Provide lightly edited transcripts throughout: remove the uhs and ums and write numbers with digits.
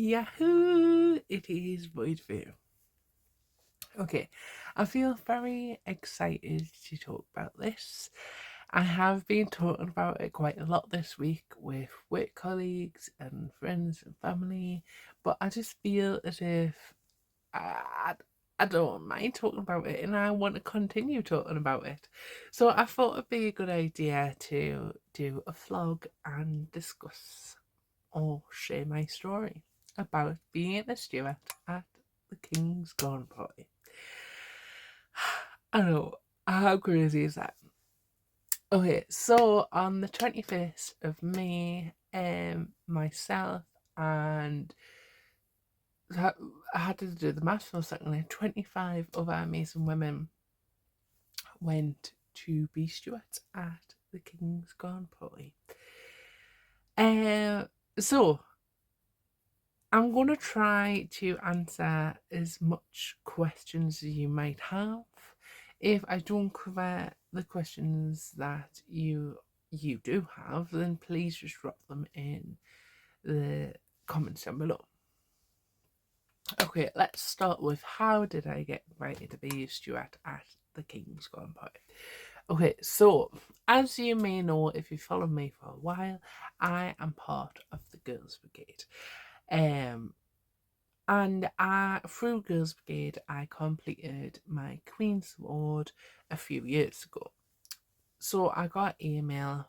Yahoo! It is Void View. Okay, I feel very excited to talk about this. I have been talking about it quite a lot this week with work colleagues and friends and family, but I just feel as if I, I don't mind talking about it and I want to continue talking about it. So I thought it'd be a good idea to do a vlog and discuss or share my story about being a steward at the King's Garden Party. I know, how crazy is that? Okay, so on the 21st of May, myself and I had to do the maths for a second. 25 other amazing women went to be stewards at the King's Garden Party. So I'm going to try to answer as much questions as you might have. If I don't cover the questions that you do have, then please just drop them in the comments down below. Okay, let's start with how did I get invited to be a steward at the King's Garden Party? Okay, so as you may know, if you follow me for a while, I am part of the Girls Brigade. And through Girls Brigade, I completed my Queen's Award a few years ago. So I got an email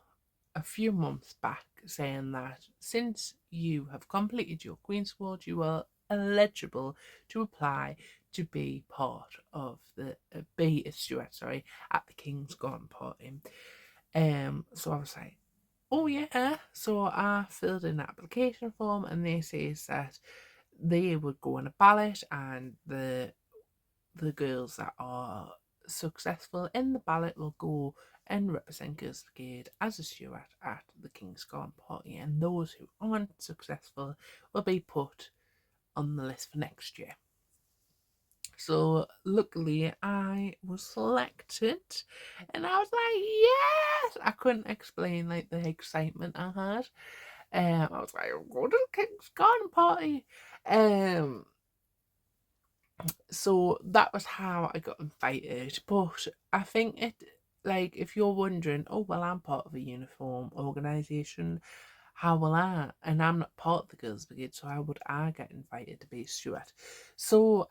a few months back saying that since you have completed your Queen's Award, you are eligible to apply to be part of the be a steward, at the King's Garden Party. So I was like, oh yeah. So I filled in an application form, and they says that they would go on a ballot, and the girls that are successful in the ballot will go and represent Girls Brigade as a steward at the King's Garden Party, and those who aren't successful will be put on the list for next year. So luckily I was selected, and I was like, yes! I couldn't explain like the excitement I had. I was like, I'm going to the King's Garden Party. So that was how I got invited. But I think it, like, if you're wondering, oh well, I'm part of a uniform organisation, how will I? And I'm not part of the Girls Brigade, so how would I get invited to be a steward? So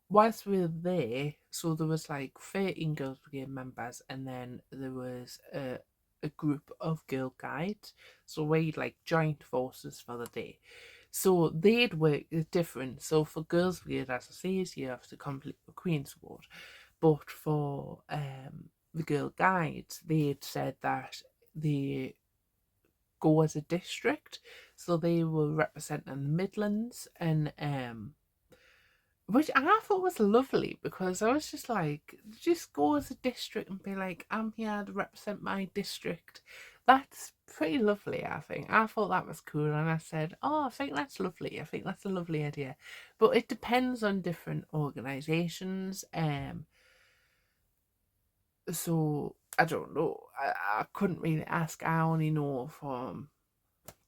whilst we were there, so there was like 13 Girls Brigade members, and then there was a group of girl guides. So we like joined forces for the day. So they'd work different. So for Girls Brigade, as I say, you have to complete the Queen's Award. But for the girl guides, they'd said that they go as a district. So they were representing the Midlands, and which I thought was lovely, because I was just like, just go as a district and be like, I'm here to represent my district. That's pretty lovely, I think. I thought that was cool, and I said, oh, I think that's lovely. I think that's a lovely idea. But it depends on different organisations. So I don't know. I couldn't really ask. I only know from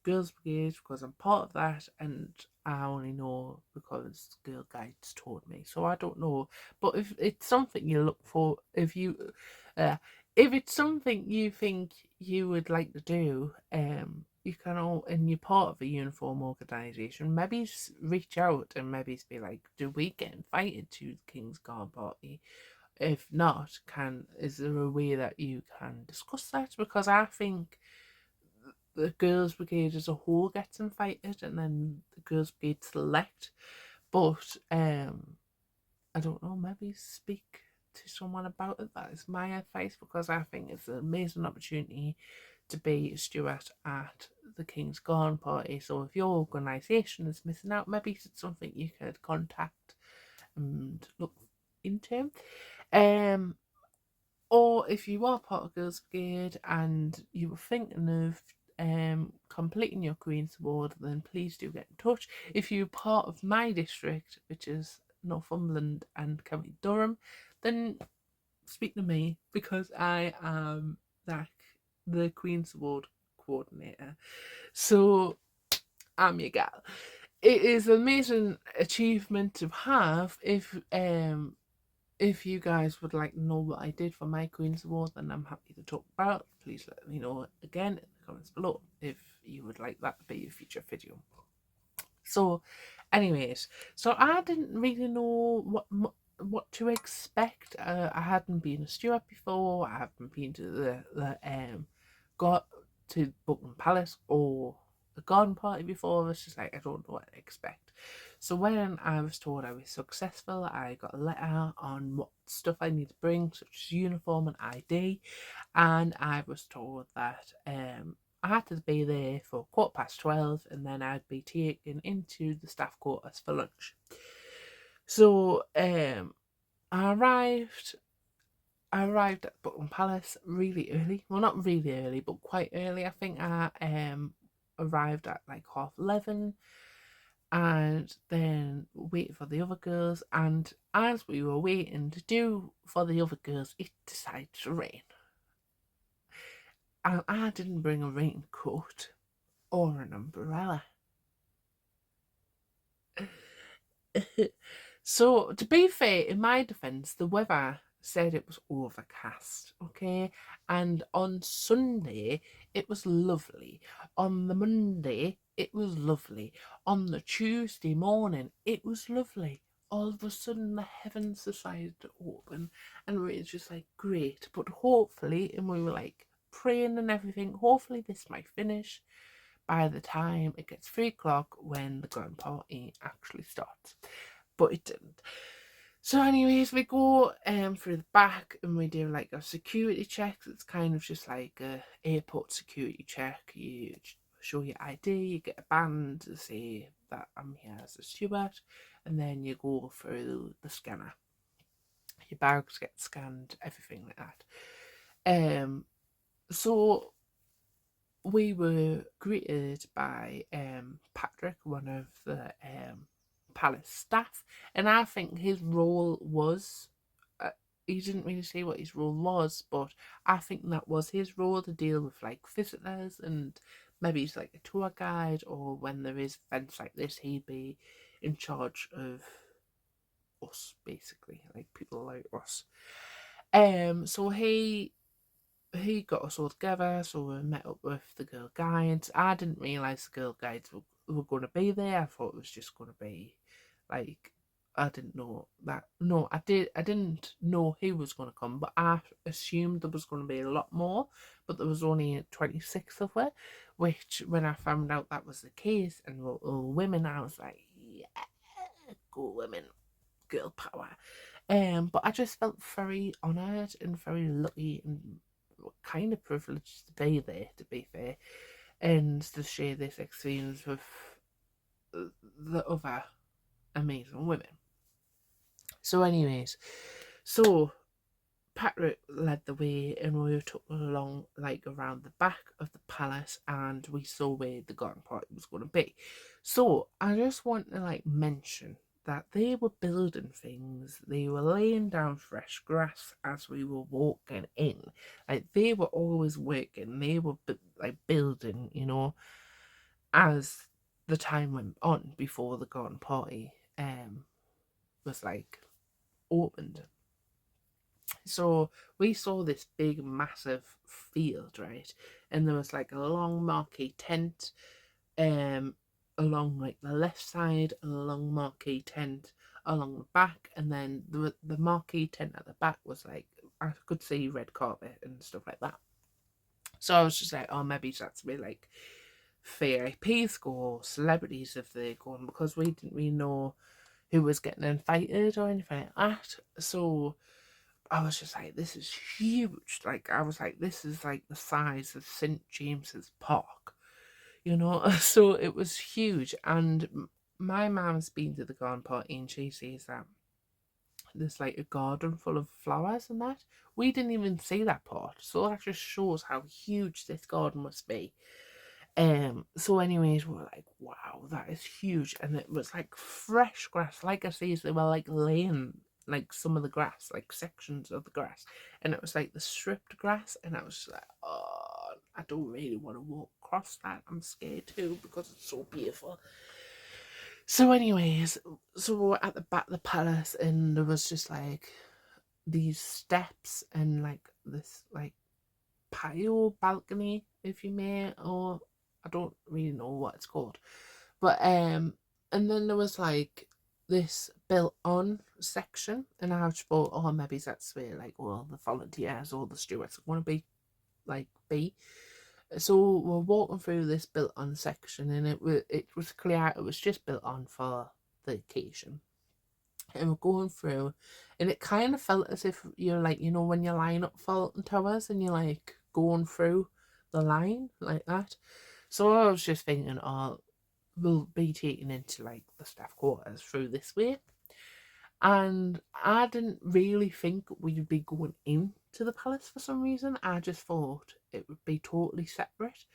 Girls Brigade because I'm part of that, and I only know because Girl Guides told me. So I don't know, but if it's something you look for, if it's something you think you would like to do, you can all, and you're part of a uniform organisation, maybe reach out and maybe be like, do we get invited to the King's Garden Party? If not, is there a way that you can discuss that? Because I think the Girls Brigade as a whole gets invited, and then the Girls Brigade select. But I don't know, maybe speak to someone about it. That is my advice, because I think it's an amazing opportunity to be a steward at the King's Garden Party. So if your organisation is missing out, maybe it's something you could contact and look into. Or if you are part of Girls Brigade and you were thinking of completing your Queen's Award, then please do get in touch. If you're part of my district, which is Northumberland and County Durham, then speak to me, because I am the Queen's Award coordinator. So I'm your gal. it is an amazing achievement to have. If you guys would like to know what I did for my Queen's Award, then I'm happy to talk about it. Please let me know again in the comments below if you would like that to be a future video. So, anyways, so I didn't really know what to expect. I hadn't been a steward before. I haven't been to got to Buckingham Palace or the garden party before. It's just like I don't know what to expect. So when I was told I was successful, I got a letter on what stuff I need to bring, such as uniform and ID, and I was told that I had to be there for 12:15, and then I'd be taken into the staff quarters for lunch. So I arrived. I arrived at Buckingham Palace really early. Well, not really early, but quite early. I think I arrived at like 11:30, and then waited for the other girls. And as we were waiting to do for the other girls, it decided to rain. And I didn't bring a raincoat or an umbrella. So, to be fair, in my defence, the weather said it was overcast, okay? And on Sunday, it was lovely. On the Monday, it was lovely. On the Tuesday morning, it was lovely. All of a sudden, the heavens decided to open, and we were just like, great. But hopefully, and we were like praying and everything, hopefully, this might finish by the time it gets 3 o'clock when the grand party actually starts. But it didn't. So anyways, we go through the back and we do like a security check. It's kind of just like a airport security check. You show your ID, you get a band to say that I'm here as a steward, and then you go through the scanner. Your bags get scanned, everything like that. So we were greeted by Patrick, one of the palace staff, and I think his role was he didn't really say what his role was, but I think that was his role, to deal with like visitors, and maybe he's like a tour guide, or when there is events like this, he'd be in charge of us, basically, like people like us. So he got us all together, so we met up with the girl guides. I didn't realise the girl guides were going to be there. I thought it was just going to be like, I didn't know that. No, I didn't know who was going to come, but I assumed there was going to be a lot more. But there was only 26 of her, which when I found out that was the case and were all women, I was like, yeah, go women, girl power. But I just felt very honoured and very lucky and kind of privileged to be there, to be fair, and to share this experience with the other amazing women. So, anyways, so Patrick led the way, and we took along like around the back of the palace, and we saw where the garden party was going to be. So, I just want to like mention that they were building things. They were laying down fresh grass as we were walking in. Like they were always working. They were like building, as the time went on before the garden party was like opened. So we saw this big massive field, right? And there was like a long marquee tent along like the left side, and a long marquee tent along the back, and then the marquee tent at the back was like, I could see red carpet and stuff like that. So I was just like, oh, maybe that's to be like VIPs go, or celebrities if they're going, because we didn't really know who was getting invited or anything like that. So I was just like, this is huge. Like, I was like, this is like the size of St. James's Park, So it was huge. And my mum's been to the garden party, and she says that there's like a garden full of flowers and that. We didn't even see that part. So that just shows how huge this garden must be. So anyways, we were like, wow, that is huge. And it was like fresh grass. Like I say, they were like laying like some of the grass, like sections of the grass. And it was like the stripped grass. And I was just like, oh, I don't really want to walk across that. I'm scared too, because it's so beautiful. So anyways, so we're at the back of the palace, and there was just like these steps and like this like patio balcony, if you may, or I don't really know what it's called. But and then there was like this built on section, and I just thought, oh, maybe that's where like all the volunteers or the stewards want to be. So we're walking through this built on section, and it was clear it was just built on for the occasion. And we're going through, and it kind of felt as if you're like, when you line up Fulton Towers and you're like going through the line like that. So I was just thinking, oh, we'll be taken into like the staff quarters through this way. And I didn't really think we'd be going into the palace for some reason. I just thought it would be totally separate,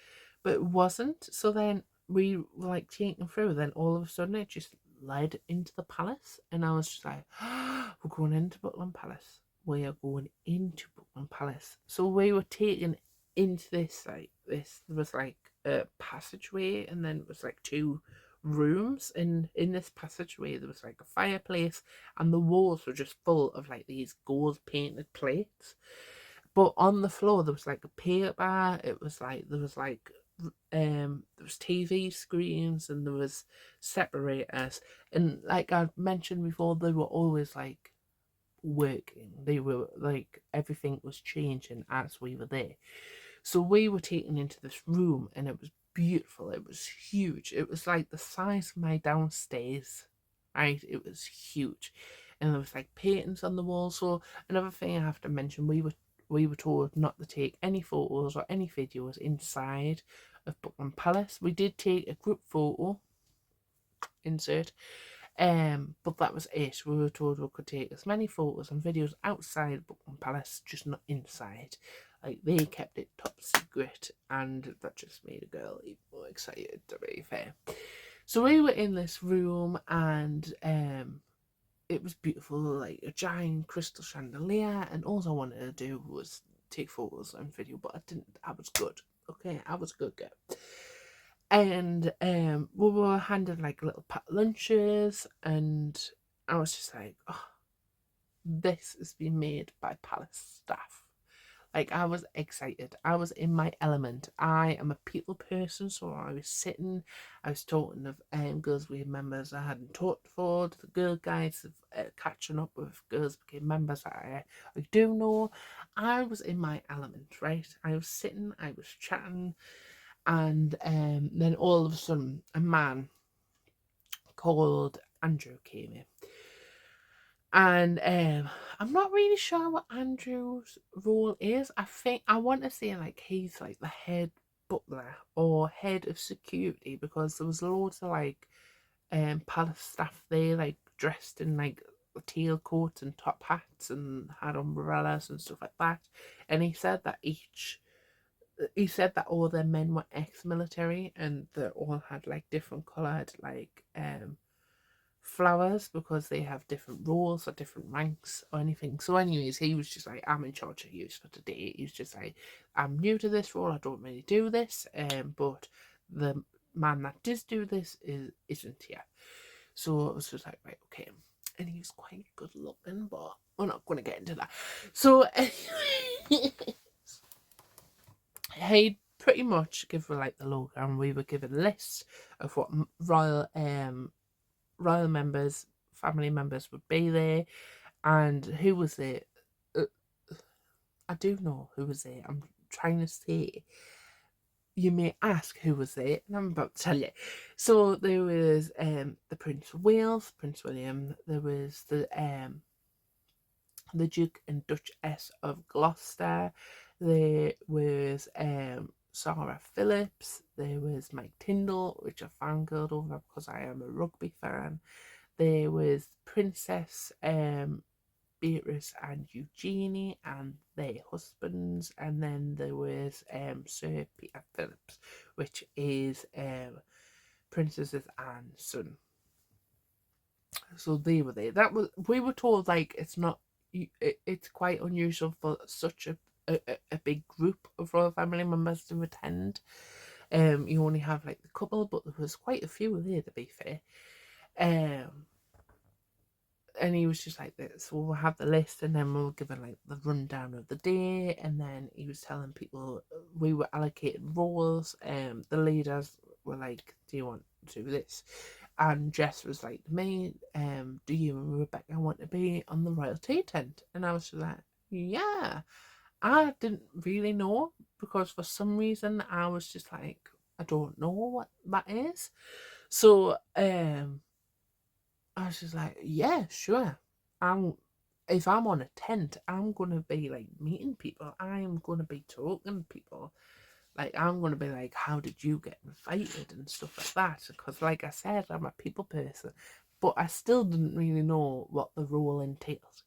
but it wasn't. So then we were like taken through, then all of a sudden it just led into the palace, and I was just like, oh, we're going into Buckingham Palace. We are going into Buckingham Palace. So we were taken into this, like, there was like a passageway, and then it was like two rooms, and in this passageway there was like a fireplace, and the walls were just full of like these gold painted plates. But on the floor there was like a paper. It was like there was TV screens, and there was separators, and like I mentioned before, they were always like working. They were like, everything was changing as we were there. So we were taken into this room, and it was beautiful. It was huge. It was like the size of my downstairs, right? It was huge, and there was like paintings on the wall. So another thing I have to mention, we were told not to take any photos or any videos inside of Buckingham Palace. We did take a group photo, insert, but that was it. We were told we could take as many photos and videos outside Buckingham Palace, just not inside. Like, they kept it top secret, and that just made a girl even more excited, to be fair. So we were in this room, and it was beautiful, like a giant crystal chandelier, and all I wanted to do was take photos and video, but I didn't. I was good. Okay, I was a good girl. And we were handed like little packed lunches, and I was just like, oh, this has been made by palace staff. Like, I was excited. I was in my element. I am a people person, so I was sitting. I was talking of Girls Weekend members I hadn't talked before, to the girl guides, of catching up with Girls Weekend members that I do know. I was in my element, right? I was sitting, I was chatting, and then all of a sudden, a man called Andrew came in. And I'm not really sure what Andrew's role is. I want to say like he's like the head butler or head of security, because there was loads of like palace staff there, like dressed in like tailcoats and top hats, and had umbrellas and stuff like that. And he said that all their men were ex-military, and they all had like different coloured like flowers, because they have different roles or different ranks or anything. So anyways, he was just like, I'm in charge of you for today. He's just like, I'm new to this role, I don't really do this, but the man that does do this isn't here. So it was just like, right, okay. And he was quite good looking, but we're not going to get into that. So he pretty much give her like the logo, and we were given a list of what royal members, family members would be there, and who was there. Uh, I do know who was there. I'm trying to say. You may ask who was there, and I'm about to tell you. So there was the Prince of Wales, Prince William. There was the Duke and Duchess of Gloucester. There was Sarah Phillips. There was Mike Tyndall, which I fangirled over because I am a rugby fan. There was Princess Beatrice and Eugenie and their husbands, and then there was Sir Peter Phillips, which is Princess Anne's son. So they were there. We were told like it's quite unusual for such a big group of royal family members to attend. You only have like the couple, but there was quite a few there, to be fair. Um, and he was just like this. We'll have the list, and then we'll give like the rundown of the day, and then he was telling people we were allocated roles. The leaders were like, "Do you want to do this?" And Jess was like to me, "Do you and Rebecca want to be on the royalty tent?" And I was just like, "Yeah." I didn't really know because for some reason I was just like, I don't know what that is. So I was just like, yeah, sure. I'm if I'm on a tent, I'm gonna be like meeting people. I'm gonna be talking to people. Like I'm gonna be like, how did you get invited and stuff like that? Because like I said, I'm a people person, but I still didn't really know what the role entails.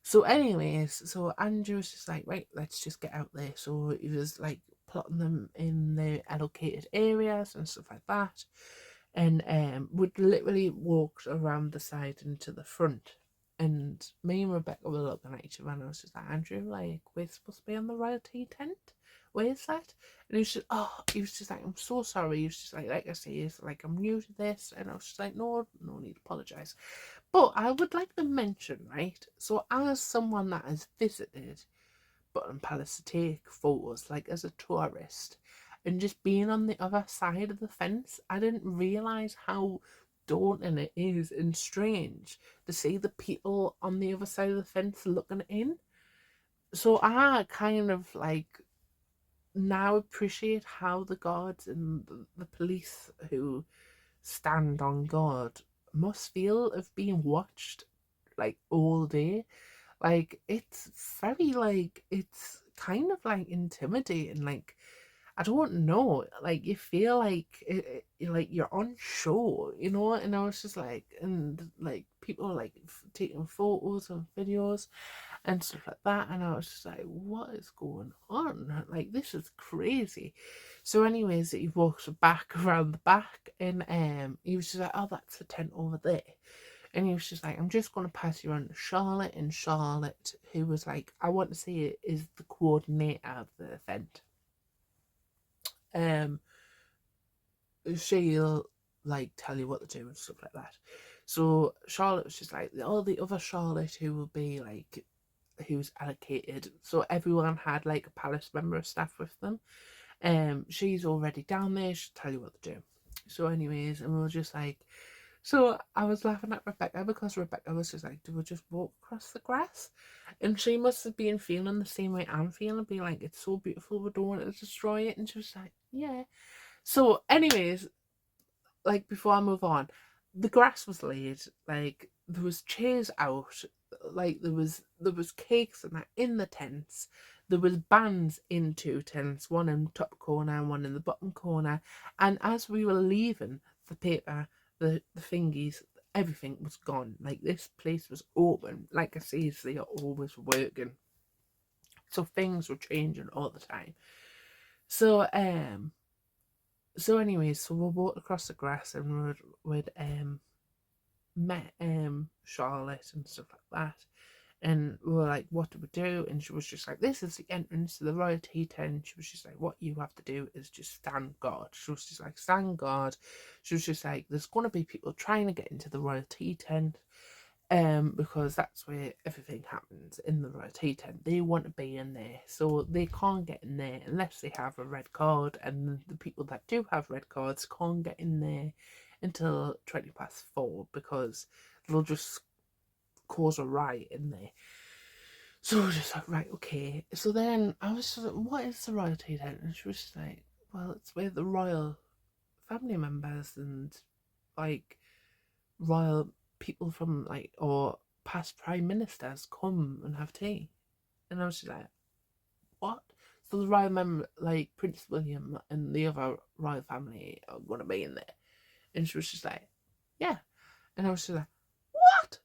So, anyways, so Andrew was just like, right, let's just get out there. So he was like plotting them in the allocated areas and stuff like that, and would literally walk around the side and to the front. And me and Rebecca were looking at each other, and I was just like, Andrew, like, we're supposed to be on the royalty tent. Where's that? And he was just, he was just like, I'm so sorry. He was just like I say, he's like, I'm new to this, and I was just like, no, no need to apologise. But I would like to mention, right? So, as someone that has visited Buckingham Palace to take photos, like as a tourist, and just being on the other side of the fence, I didn't realise how daunting it is and strange to see the people on the other side of the fence looking in. So, I kind of like now appreciate how the guards and the police who stand on guard must feel of being watched like all day. Like it's very like it's kind of like intimidating. Like I don't know. Like you feel like like you're on show, you know. And I was just like, and like people like taking photos and videos and stuff like that. And I was just like, what is going on? Like this is crazy. So, anyways, he walks back around the back, and he was just like, oh, that's the tent over there. And he was just like, I'm just going to pass you on to Charlotte. And Charlotte, who was like, I want to say it is the coordinator of the event. Um, she'll like tell you what to do and stuff like that. So Charlotte was just like, all the other Charlotte who will be like, who's allocated. So everyone had like a palace member of staff with them. She's already down there. She'll tell you what to do. So, anyways, and we were just like, so I was laughing at Rebecca because Rebecca was just like, do we just walk across the grass? And she must have been feeling the same way I'm feeling, being like, it's so beautiful, we don't want to destroy it. And she was like, yeah. So, anyways, like before I move on, the grass was laid, like there was chairs out, like there was cakes and that in the tents. There was bands in two tents, one in the top corner and one in the bottom corner. And as we were leaving, the paper, the thingies, everything was gone. Like this place was open. Like I say, they are always working. So things were changing all the time. So anyways, so we walked across the grass and we'd met Charlotte and stuff like that. And we were like, what do we do? And she was just like, this is the entrance to the royalty tent. She was just like, what you have to do is just stand guard. She was just like, stand guard. She was just like, there's going to be people trying to get into the royalty tent. Because that's where everything happens in the royalty tent. They want to be in there, so they can't get in there unless they have a red card, and the people that do have red cards can't get in there until 4:20 because they'll just cause a riot in there. So we're just like, right, okay. So then I was just like, what is the royalty tent? And she was just like, well, it's where the royal family members and like royal people from like or past prime ministers come and have tea. And I was just like, what? So the royal member, like Prince William and the other royal family are gonna be in there. And she was just like, yeah. And I was just like, what?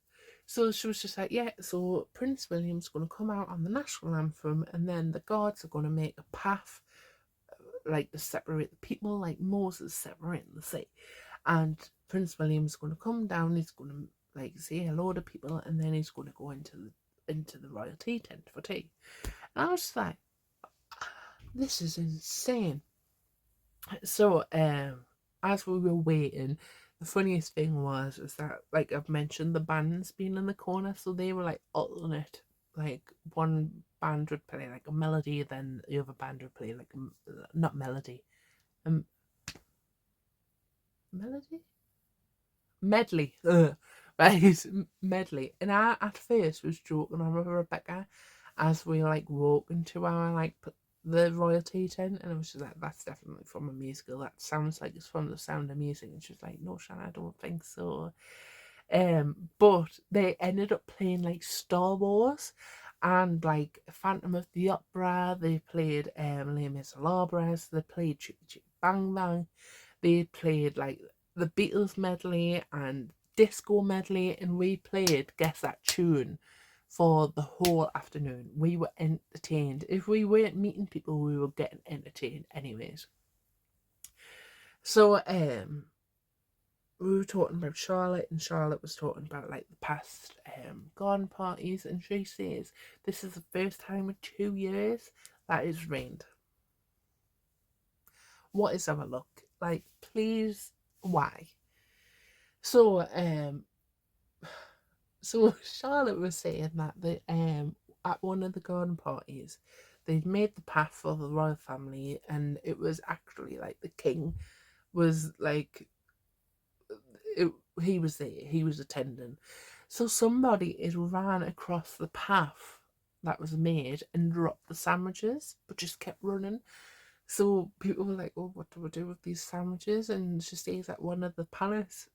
So she was just like, yeah, so Prince William's gonna come out on the national anthem, and then the guards are gonna make a path like to separate the people, like Moses separating the sea. And Prince William's going to come down. He's going to like say hello to people, and then he's going to go into the royalty tent for tea. And I was like, this is insane. So as we were waiting, the funniest thing was is that, like I've mentioned, the bands being in the corner, so they were like alternate. Like one band would play like a melody, then the other band would play like not melody, um, melody, medley. Ugh. Right, medley. And I at first was joking on with Rebecca as we like walk into our like the royalty tent, and I was just like, "That's definitely from a musical. That sounds like it's from The Sound of Music." And she was like, "No, Shanna, I don't think so." But they ended up playing like Star Wars and like Phantom of the Opera. They played Les Miserables. They played Chicka Chicka Bang Bang. They played like the Beatles medley and disco medley, and we played Guess That Tune for the whole afternoon. We were entertained. If we weren't meeting people, we were getting entertained anyways. So we were talking about Charlotte, and Charlotte was talking about like the past garden parties, and she says this is the first time in 2 years that it's rained. What is our luck? Like, please, why? So so Charlotte was saying that at one of the garden parties they'd made the path for the royal family, and it was actually like the king was like it, he was there, he was attending. So somebody had ran across the path that was made and dropped the sandwiches, but just kept running. So people were like, "Oh, what do we do with these sandwiches?" And she says that one of the palace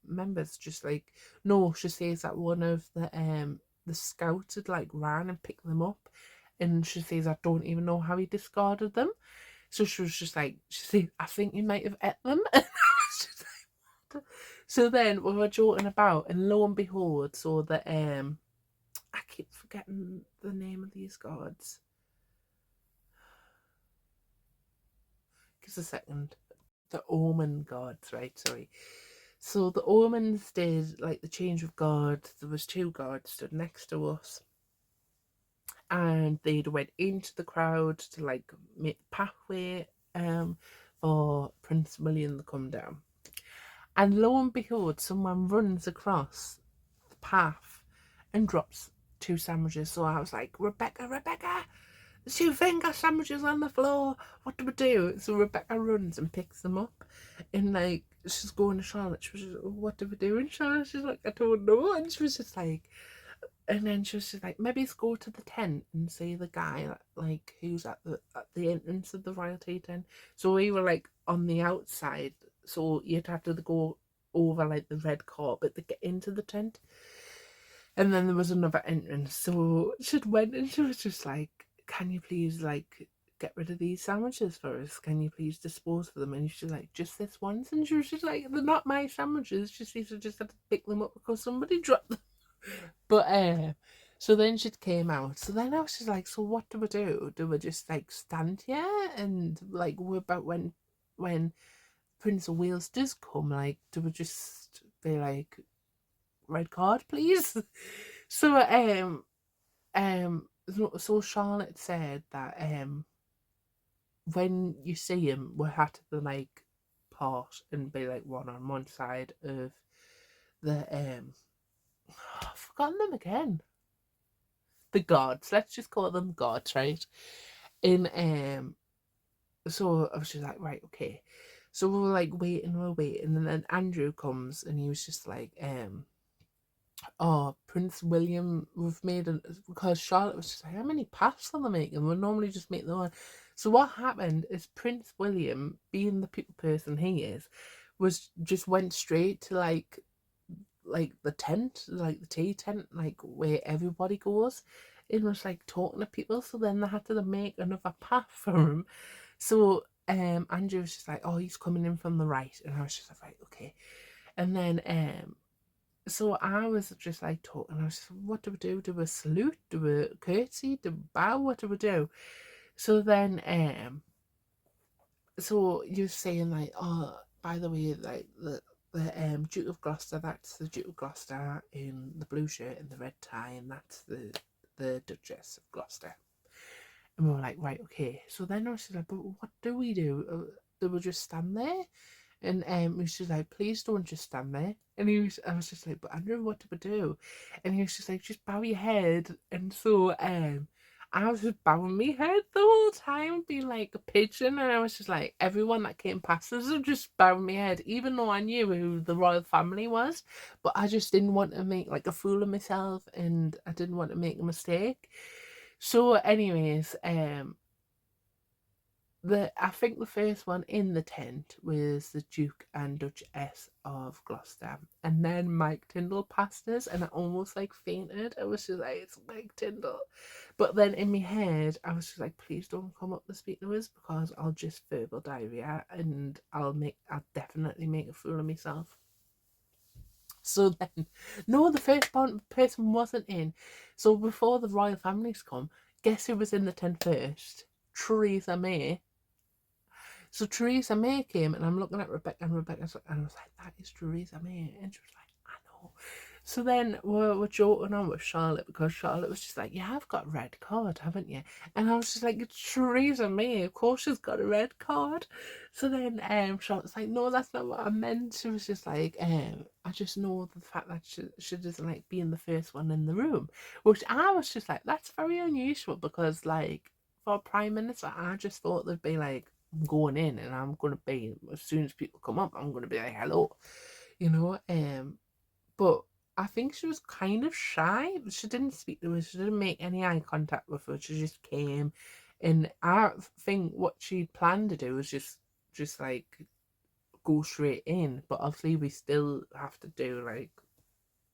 members just like, no, she says that one of the scouts had like ran and picked them up, and she says I don't even know how he discarded them. So she was just like, she said, "I think you might have ate them." And I was just like, what? So then we were joking about, and lo and behold, so that I keep forgetting the name of these gods. Just a second. The omen gods, right? Sorry. So the omens did like the change of guards. There was two guards stood next to us, and they'd went into the crowd to like make the pathway for Prince William to come down. And lo and behold, someone runs across the path and drops two sandwiches. So I was like, "Rebecca, Rebecca, there's two finger sandwiches on the floor. What do we do?" So Rebecca runs and picks them up, and like she's going to Charlotte. She was just, "Oh, what do we do?" And Charlotte, she's like, "I don't know." And she was just like, and then she was just like, "Maybe let's go to the tent and see the guy like who's at the entrance of the royalty tent." So we were like on the outside, so you'd have to go over like the red carpet to get into the tent. And then there was another entrance. So she went and she was just like, "Can you please like get rid of these sandwiches for us? Can you please dispose of them?" And she's like, "Just this once." And she was just like, "They're not my sandwiches." She says I just had to pick them up because somebody dropped them. But so then she came out. So then I was just like, "So what do we do? Do we just like stand here and like what about when Prince of Wales does come? Like, do we just be like, red card, please?" So so Charlotte said that when you see him, we had to like part and be like one on one side of the I've forgotten them again. The gods. Let's just call them gods, right? In so I was just like, right, okay. So we were like waiting, and then Andrew comes and he was just like, "Oh, Prince William, we've made an," because Charlotte was just like, "How many paths are they making? We normally just make the one." So what happened is Prince William, being the people person he is, was just went straight to like the tent, like the tea tent, like where everybody goes. It was like talking to people, so then they had to make another path for him. So Andrew was just like, "Oh, he's coming in from the right," and I was just like, "Right, okay." And then so I was just like talking. I was just, "What do we do? Do we salute? Do we curtsy? Do we bow? What do we do?" So then so you're saying like, "Oh, by the way, like the Duke of Gloucester, that's the Duke of Gloucester in the blue shirt and the red tie, and that's the Duchess of Gloucester." And we were like, "Right, okay." So then I was just like, "But what do we do? Do we just stand there?" And he was just like, please don't just stand there. And I was just like, but Andrew, what do we do? And he was just like, just bow your head. And so I was just bowing my head the whole time, being like a pigeon. And I was just like, everyone that came past us was just bowing my head, even though I knew who the royal family was. But I just didn't want to make like a fool of myself, and I didn't want to make a mistake. So, anyways, I think the first one in the tent was the Duke and Duchess of Gloucester, and then Mike Tyndall passed us, and I almost like fainted. I was just like, it's Mike Tyndall, but then in my head, I was just like, please don't come up to speak to us because I'll just verbal diarrhea, and I'll definitely make a fool of myself. So then, no, the first person wasn't in. So before the royal families come, guess who was in the tent first? Theresa May. So Theresa May came, and I'm looking at Rebecca, and I was like, that is Theresa May. And she was like, I know. So then we're joking on with Charlotte, because Charlotte was just like, yeah, I've got a red card, haven't you? And I was just like, it's Theresa May, of course she's got a red card. So then Charlotte's like, no, that's not what I meant. She was just like, I just know the fact that she doesn't like being the first one in the room. Which I was just like, that's very unusual, because like for a Prime Minister, I just thought there'd be like, I'm going in, and I'm going to be, as soon as people come up, I'm going to be like, hello, you know. But I think she was kind of shy. She didn't speak to us. She didn't make any eye contact with her. She just came, and I think what she planned to do was just like go straight in. But obviously, we still have to do like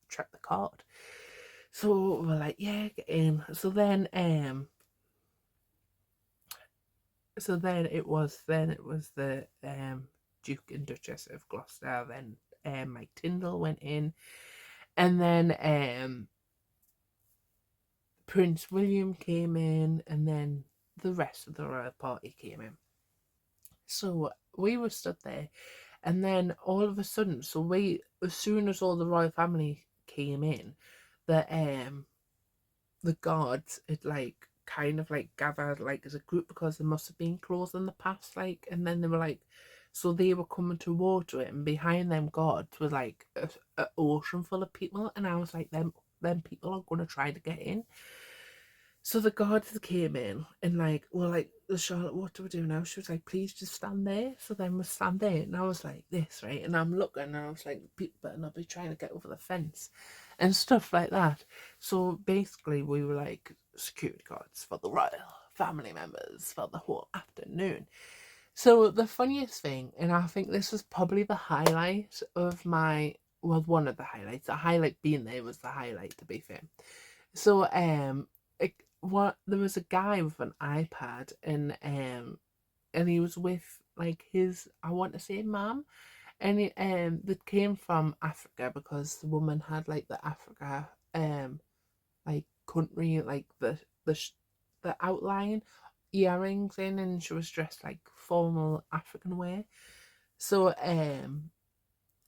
check the card. So we're like, yeah, get in. So then it was the Duke and Duchess of Gloucester. Then Mike Tyndall went in, and then Prince William came in, and then the rest of the royal party came in. So we were stood there, and then all of a sudden, as soon as all the royal family came in, the guards had like kind of like gathered like as a group, because there must have been clothes in the past, like, and then they were like, so they were coming towards it, and behind them guards was like a ocean full of people, and I was like, them people are going to try to get in. So the guards came in, and like, well, like, Charlotte, what do we do now? She was like, please just stand there. So then we stand there, and I was like this, right? And I'm looking, and I was like, people better not be trying to get over the fence and stuff like that. So basically, we were like security guards for the royal family members for the whole afternoon. So the funniest thing, and I think this was probably the highlight of one of the highlights. The highlight being there was the highlight, to be fair. So there was a guy with an iPad, and he was with like his, I want to say, mum, and that came from Africa, because the woman had like the Africa like country, like the outline earrings in, and she was dressed like formal African wear. So and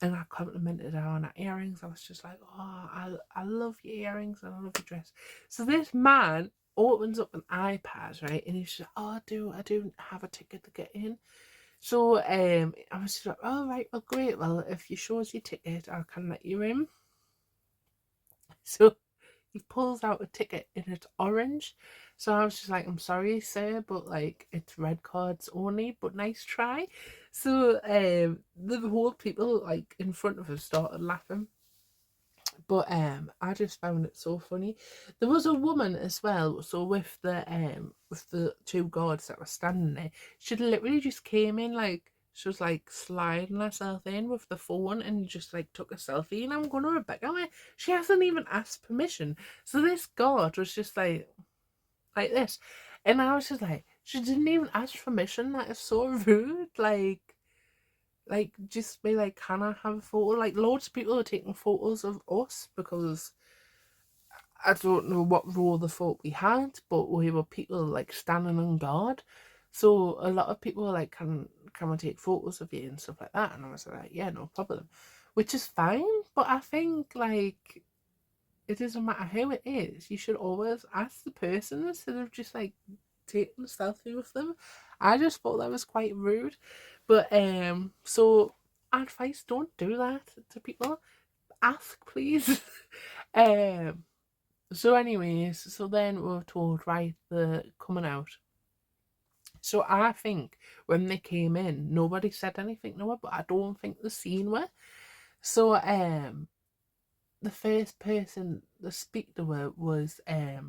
I complimented her on her earrings. I was just like, oh, I love your earrings, and I love your dress. So this man opens up an iPad, right? And he's just like, oh, I do have a ticket to get in. So I was just like, oh, right, well, great. Well, if you show us your ticket, I can let you in. So he pulls out a ticket, and it's orange. So I was just like, I'm sorry, sir, but like, it's red cards only, but nice try. So the whole people like in front of us started laughing. But I just found it so funny. There was a woman as well, so with the two guards that were standing there, she literally just came in, like, she was like sliding herself in with the phone, and just like took a selfie, and I'm going to Rebecca, like, she hasn't even asked permission. So this guard was just like this. And I was just like, she didn't even ask permission. That is so rude. Like, just be like, can I have a photo? Like, loads of people are taking photos of us, because I don't know what role the thought we had, but we were people like standing on guard. So a lot of people were like, can I take photos of you and stuff like that? And I was like, yeah, no problem. Which is fine, but I think like, it doesn't matter who it is, you should always ask the person instead of just like taking a selfie with them. I just thought that was quite rude. But so advice, don't do that to people. Ask, please. um. So, anyways, so then we were told, right, they're coming out. So I think when they came in, nobody said anything to her, but I don't think the scene were. So the first person to speak to her was I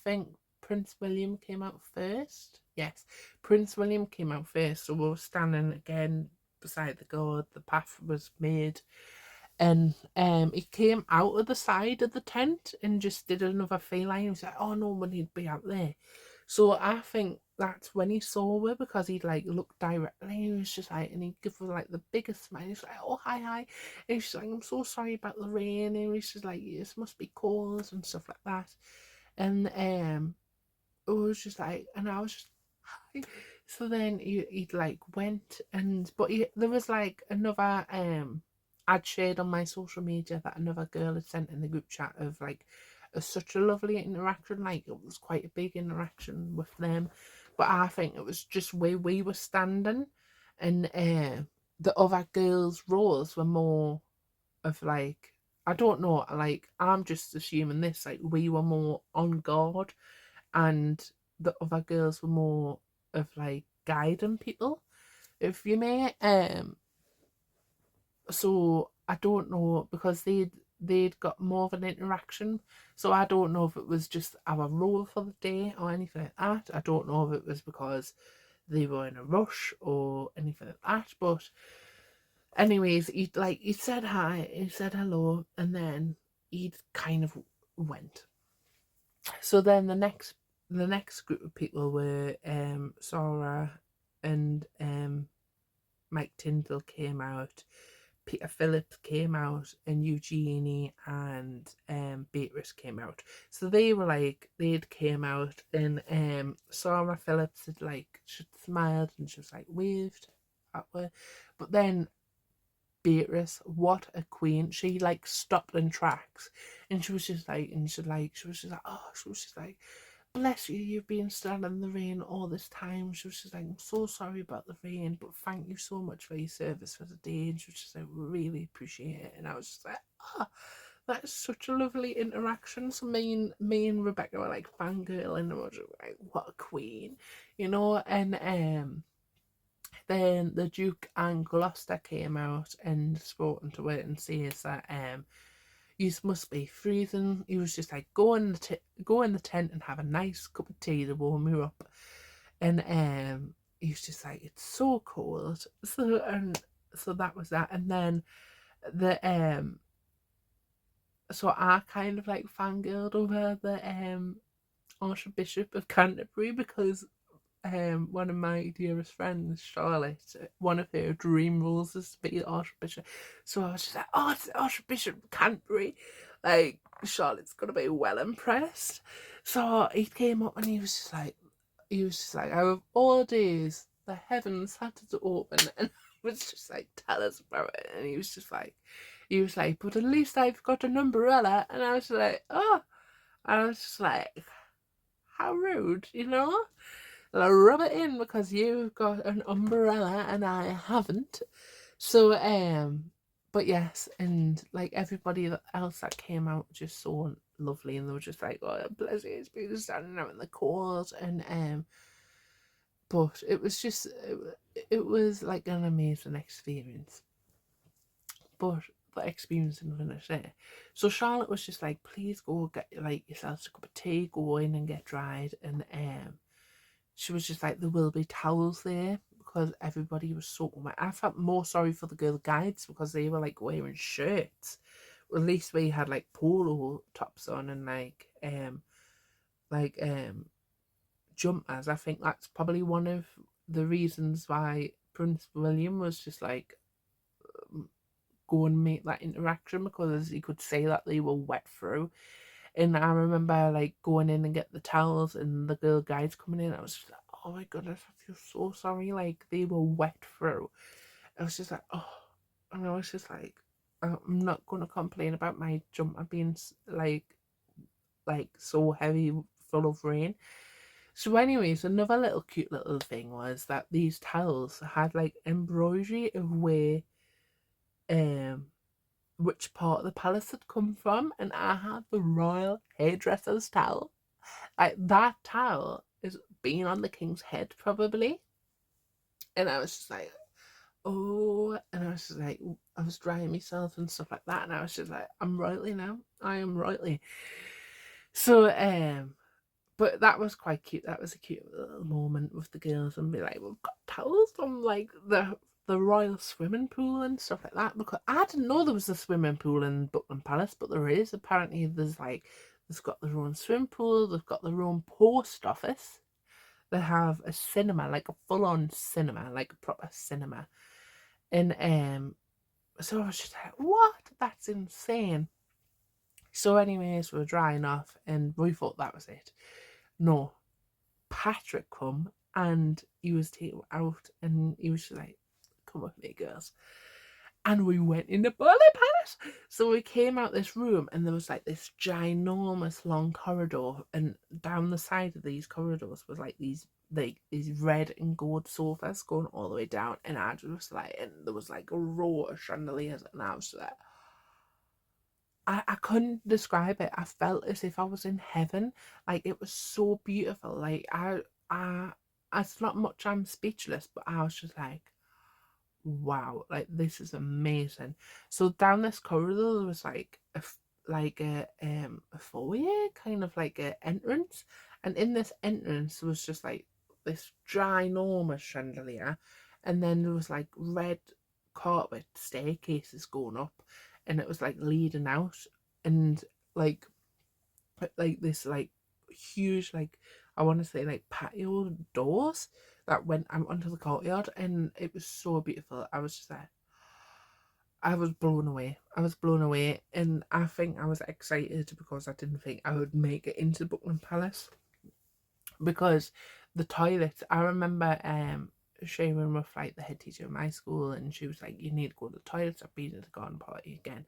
think Prince William came out first. Yes, Prince William came out first. So we were standing again beside the guard. The path was made, and he came out of the side of the tent and just did another feline. He was like, "Oh no, we need to be out there." So I think that's when he saw her, because he'd like looked directly. He was just like, and he'd give her like the biggest smile. He was like, "Oh hi hi," and she's like, "I'm so sorry about the rain," and he's just like, "This must be cold," and stuff like that. And it was just like, and I was just, hi. So then he'd like went, and but there was like another I'd shared on my social media that another girl had sent in the group chat of like such a lovely interaction. Like it was quite a big interaction with them, but I think it was just where we were standing, and the other girls' roles were more of like, I don't know, like I'm just assuming this, like we were more on guard, and the other girls were more of like guiding people, if you may. So I don't know, because they'd got more of an interaction. So I don't know if it was just our role for the day or anything like that. I don't know if it was because they were in a rush or anything like that. But anyways, he said hi, he said hello, and then he kind of went. So then the next group of people were Sarah and Mike Tyndall came out, Peter Phillips came out, and Eugenie and Beatrice came out. So they were like, they'd came out, and Sarah Phillips had like, she smiled and she was like waved at her. But then Beatrice, what a queen. She like stopped in tracks, and she was just like, she was just like, oh, she was just like, bless you, you've been standing in the rain all this time. She was just like, I'm so sorry about the rain, but thank you so much for your service for the day. And she was just like, we really appreciate it. And I was just like, ah, that is such a lovely interaction. So me and Rebecca were like fangirling, and we were just like, what a queen, you know. And then the Duke and Gloucester came out and spoke to it and says that you must be freezing. He was just like, go in the tent and have a nice cup of tea to warm you up. And he was just like, it's so cold. So that was that. And then the so I kind of like fangirled over the Archbishop of Canterbury, because one of my dearest friends, Charlotte, one of her dream roles is to be the Archbishop. So I was just like, oh, it's the Archbishop of Canterbury. Like, Charlotte's gonna be well impressed. So he came up and he was just like, out of all days, the heavens had to open, and I was just like, tell us about it. And he was like, but at least I've got an umbrella. And I was like, oh, I was just like, how rude, you know? Rub it in because you've got an umbrella and I haven't. So but yes, and like everybody else that came out just so lovely, and they were just like, oh bless you, it's been standing out in the cold. And but it was just it was like an amazing experience. But the experience didn't finish there. So Charlotte was just like, please go get like yourself a cup of tea, go in and get dried. And she was just like, there will be towels there, because everybody was soaking wet. I felt more sorry for the girl guides, because they were like wearing shirts. At least we had like polo tops on and like jumpers. I think that's probably one of the reasons why Prince William was just like, go and make that interaction, because he could say that they were wet through. And I remember like going in and get the towels, and the girl guides coming in. I was just like, oh my goodness, I feel so sorry. Like they were wet through. I was just like, oh, and I was just like, I'm not gonna complain about my jumper being like so heavy, full of rain. So, anyways, another little cute little thing was that these towels had like embroidery of where which part of the palace had come from, and I had the royal hairdresser's towel. Like that towel is being on the king's head probably. And I was just like, oh, and I was just like, I was drying myself and stuff like that, and I was just like, I'm royalty now. I am royalty. So but that was quite cute. That was a cute little moment with the girls and be like, we've got towels from like the royal swimming pool and stuff like that, because I didn't know there was a swimming pool in Buckingham Palace, but there is. Apparently there's like, they've got their own swimming pool, they've got their own post office, they have a cinema, like a full-on cinema, like a proper cinema. And so I was just like, what? That's insane. So anyways, we were drying off and we thought that was it. No, Patrick come and he was taken out and he was just like, come with me, girls. And we went in the Burley Palace. So we came out this room and there was like this ginormous long corridor, and down the side of these corridors was like these red and gold sofas going all the way down, and I was like, and there was like a row of chandeliers, and I was like, I couldn't describe it. I felt as if I was in heaven. Like it was so beautiful. Like I it's not much, I'm speechless, but I was just like, wow, like this is amazing. So down this corridor there was like a foyer, kind of like a entrance, and in this entrance was just like this ginormous chandelier, and then there was like red carpet staircases going up, and it was like leading out, and like this like huge, like I want to say like patio doors that went out onto the courtyard, and it was so beautiful. I was just like, I was blown away. I was blown away, and I think I was excited because I didn't think I would make it into Buckingham Palace, because the toilets, I remember sharing with like the head teacher of my school, and she was like, you need to go to the toilets. I've been to the garden party again,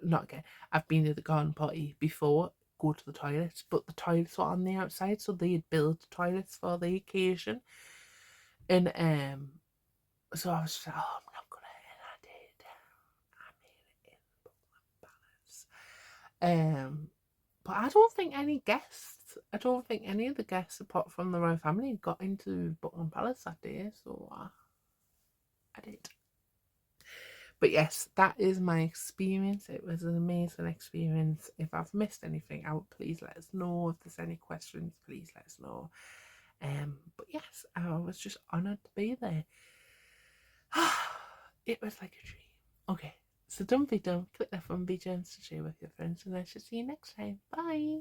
not again, I've been to the garden party before, go to the toilets, but the toilets were on the outside, so they had built toilets for the occasion. And so I was just like, oh, I'm not gonna, and I did. I made it in Buckingham Palace. But I don't think any of the guests apart from the royal family got into Buckingham Palace that day, so I did. But yes, that is my experience. It was an amazing experience. If I've missed anything out, please let us know. If there's any questions, please let us know. But yes, I was just honoured to be there. It was like a dream. Okay, so don't be dumb. Click that fun be to share with your friends, and I shall see you next time. Bye.